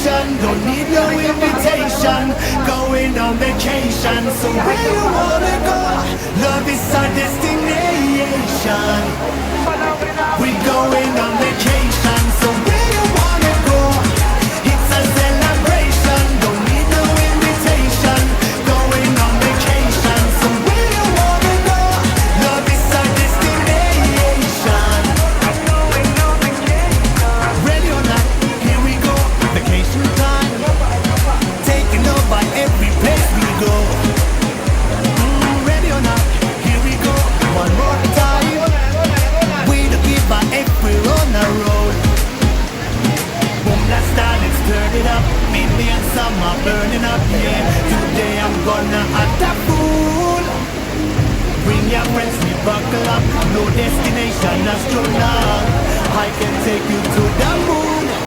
destination. Don't need no invitation. Going on vacation. So where you wanna go? Love is our destination. We going on vacation. So where you wanna go? It's a celebration. Don't need no invitation. Going on vacation. So where you wanna go? Love is our destination. Ready or not, here we go. Vacation time. Taking over every place we go. Ready or not, here we go. One more time. We the people if we're on the road. Boom, that's that, let's turn it up. Millions some are burning up, yeah. Today I'm gonna act a fool. Bring your friends, we buckle up. No destination, astronaut. I can take you to the moon.